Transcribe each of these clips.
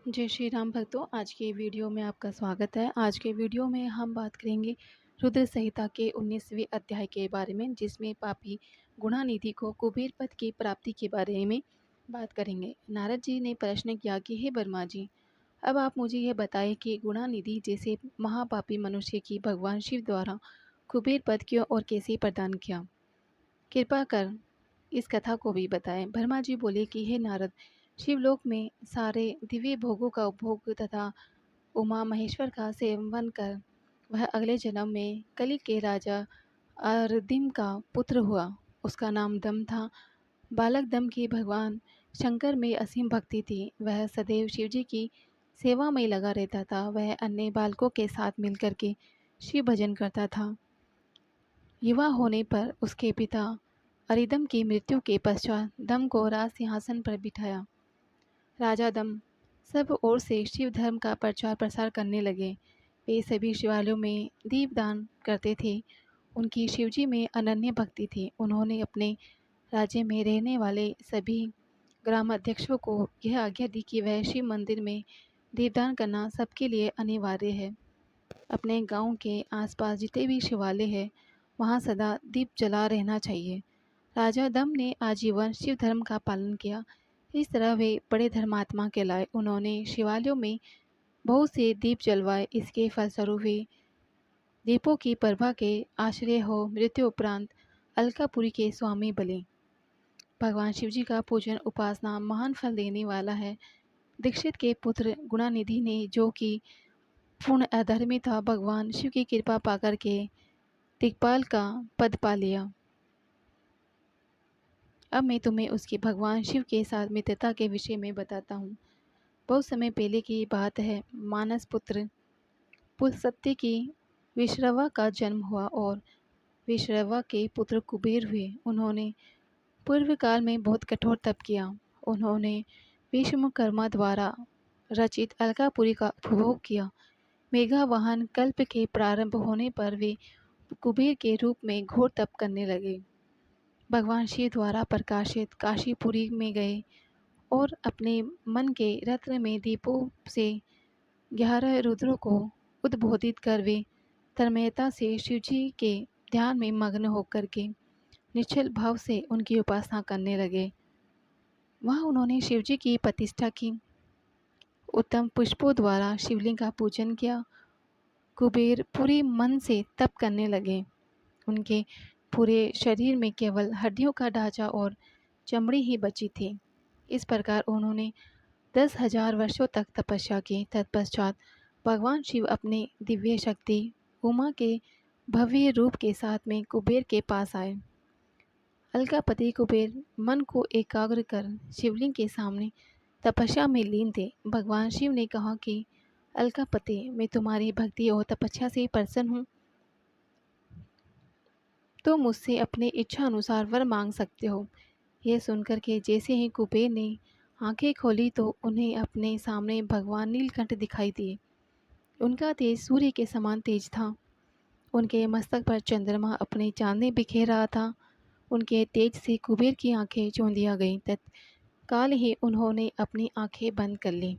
जय श्री राम भक्तों, आज के वीडियो में आपका स्वागत है। आज के वीडियो में हम बात करेंगे रुद्र संहिता के 19वें अध्याय के बारे में, जिसमें पापी गुणानिधि को कुबेर पद की प्राप्ति के बारे में बात करेंगे। नारद जी ने प्रश्न किया कि हे ब्रह्मा जी, अब आप मुझे यह बताएं कि गुणानिधि जैसे महापापी मनुष्य की भगवान शिव द्वारा कुबेर पद क्यों और कैसे प्रदान किया। कृपा कर इस कथा को भी बताएं। ब्रह्मा जी बोले कि हे नारद, शिवलोक में सारे दिव्य भोगों का उपभोग तथा उमा महेश्वर का सेवन कर वह अगले जन्म में कली के राजा अरदिम का पुत्र हुआ। उसका नाम दम था। बालक दम की भगवान शंकर में असीम भक्ति थी। वह सदैव शिवजी की सेवा में लगा रहता था। वह अन्य बालकों के साथ मिलकर के शिव भजन करता था। युवा होने पर उसके पिता अरिदम की मृत्यु के पश्चात दम को राज सिंहासन पर बिठाया। राजा दम सब ओर से शिव धर्म का प्रचार प्रसार करने लगे। वे सभी शिवालयों में दीपदान करते थे। उनकी शिवजी में अनन्य भक्ति थी। उन्होंने अपने राज्य में रहने वाले सभी ग्रामाध्यक्षों को यह आज्ञा दी कि वह शिव मंदिर में दीपदान करना सबके लिए अनिवार्य है। अपने गांव के आसपास जितने भी शिवालय है वहां सदा दीप जला रहना चाहिए। राजा दम ने आजीवन शिव धर्म का पालन किया। इस तरह वे बड़े धर्मात्मा कहलाए। उन्होंने शिवालयों में बहुत से दीप जलवाए। इसके फलस्वरूप वे दीपों की प्रभा के आश्रय हो मृत्यु उपरांत अलकापुरी के स्वामी बने। भगवान शिवजी का पूजन उपासना महान फल देने वाला है। दीक्षित के पुत्र गुणानिधि ने, जो कि पूर्ण अधर्मी था, भगवान शिव की कृपा पाकर के दिक्पाल का पद पा लिया। अब मैं तुम्हें उसकी भगवान शिव के साथ मित्रता के विषय में बताता हूँ। बहुत समय पहले की बात है। मानस पुत्र पुलस्त्य की विश्रवा का जन्म हुआ और विश्रवा के पुत्र कुबेर हुए। उन्होंने पूर्व काल में बहुत कठोर तप किया। उन्होंने विश्वकर्मा द्वारा रचित अलकापुरी का उपभोग किया। मेघावाहन कल्प के प्रारंभ होने पर वे कुबेर के रूप में घोर तप करने लगे। भगवान शिव द्वारा प्रकाशित काशीपुरी में गए और अपने मन के रत्न में दीपों से 11 रुद्रों को उद्बोधित कर वे तन्मयता से शिवजी के ध्यान में मग्न होकर के निश्चल भाव से उनकी उपासना करने लगे। वहाँ उन्होंने शिवजी की प्रतिष्ठा की। उत्तम पुष्पों द्वारा शिवलिंग का पूजन किया। कुबेर पूरे मन से तप करने लगे। उनके पूरे शरीर में केवल हड्डियों का ढांचा और चमड़ी ही बची थी। इस प्रकार उन्होंने 10,000 वर्षों तक तपस्या की। तत्पश्चात भगवान शिव अपने दिव्य शक्ति उमा के भव्य रूप के साथ में कुबेर के पास आए। अलकापति कुबेर मन को एकाग्र कर शिवलिंग के सामने तपस्या में लीन थे। भगवान शिव ने कहा कि अलकापति, मैं तुम्हारी भक्ति और तपस्या से प्रसन्न हूँ। तो मुझसे अपनी इच्छा अनुसार वर मांग सकते हो। यह सुनकर के जैसे ही कुबेर ने आंखें खोली तो उन्हें अपने सामने भगवान नीलकंठ दिखाई दिए। उनका तेज सूर्य के समान तेज था। उनके मस्तक पर चंद्रमा अपनी चांदनी बिखेर रहा था। उनके तेज से कुबेर की आंखें चौंधिया गईं। तत्काल ही उन्होंने अपनी आंखें बंद कर लीं।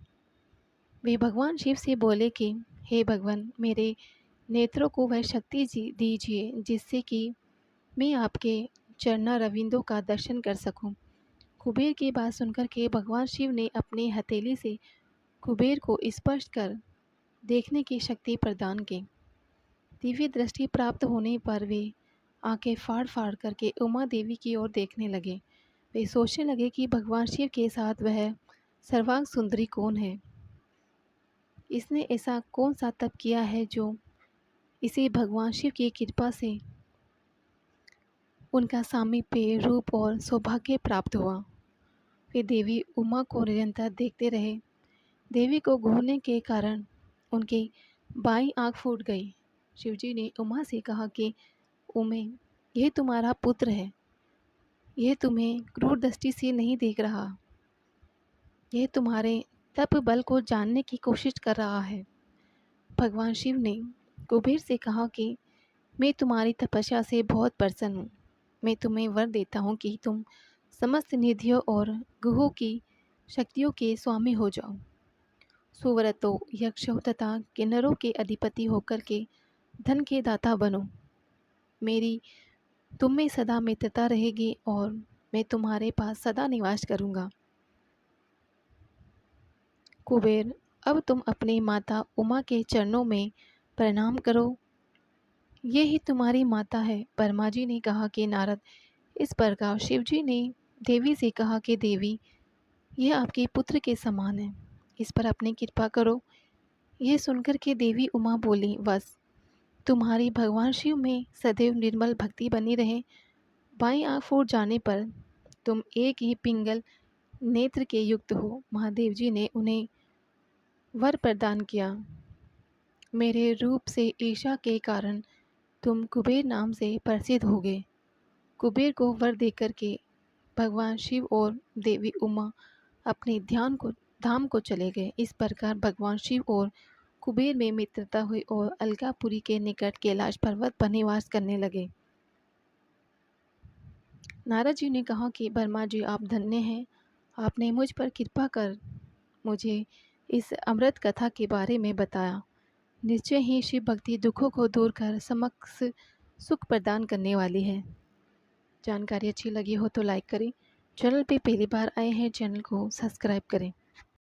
वे भगवान शिव से बोले कि हे भगवान, मेरे नेत्रों को वह शक्ति दीजिए जिससे कि मैं आपके चरणारविंदों का दर्शन कर सकूं। कुबेर की बात सुनकर के भगवान शिव ने अपनी हथेली से कुबेर को स्पर्श कर देखने की शक्ति प्रदान की। दिव्य दृष्टि प्राप्त होने पर वे आंखें फाड़ फाड़ करके उमा देवी की ओर देखने लगे। वे सोचने लगे कि भगवान शिव के साथ वह सर्वांग सुंदरी कौन है। इसने ऐसा कौन सा तप किया है जो इसे भगवान शिव की कृपा से उनका सामीप्य रूप और सौभाग्य प्राप्त हुआ। वे देवी उमा को निरंतर देखते रहे। देवी को घूरने के कारण उनकी बाईं आंख फूट गई। शिवजी ने उमा से कहा कि उमे, यह तुम्हारा पुत्र है। यह तुम्हें क्रूर दृष्टि से नहीं देख रहा। यह तुम्हारे तप बल को जानने की कोशिश कर रहा है। भगवान शिव ने कुबेर से कहा कि मैं तुम्हारी तपस्या से बहुत प्रसन्न हूँ। मैं तुम्हें वर देता हूँ कि तुम समस्त निधियों और गुहों की शक्तियों के स्वामी हो जाओ। सुव्रतो यक्षों तथा किन्नरों के अधिपति होकर के धन के दाता बनो। मेरी तुम में सदा मित्रता रहेगी और मैं तुम्हारे पास सदा निवास करूँगा। कुबेर, अब तुम अपनी माता उमा के चरणों में प्रणाम करो, ये ही तुम्हारी माता है। ब्रह्मा जी ने कहा कि नारद, इस प्रकार शिव जी ने देवी से कहा कि देवी, यह आपके पुत्र के समान है, इस पर अपनी कृपा करो। यह सुनकर के देवी उमा बोली, बस तुम्हारी भगवान शिव में सदैव निर्मल भक्ति बनी रहे। बाईं आँख फूट जाने पर तुम एक ही पिंगल नेत्र के युक्त हो। महादेव जी ने उन्हें वर प्रदान किया। मेरे रूप से ईर्ष्या के कारण तुम कुबेर नाम से प्रसिद्ध होगे। कुबेर को वर देकर के भगवान शिव और देवी उमा अपने ध्यान को धाम को चले गए। इस प्रकार भगवान शिव और कुबेर में मित्रता हुई और अलकापुरी के निकट कैलाश पर्वत पर निवास करने लगे। नारद जी ने कहा कि ब्रह्मा जी, आप धन्य हैं, आपने मुझ पर कृपा कर मुझे इस अमृत कथा के बारे में बताया। निश्चय ही शिव भक्ति दुखों को दूर कर समक्ष सुख प्रदान करने वाली है। जानकारी अच्छी लगी हो तो लाइक करें। चैनल पे पहली बार आए हैं, चैनल को सब्सक्राइब करें।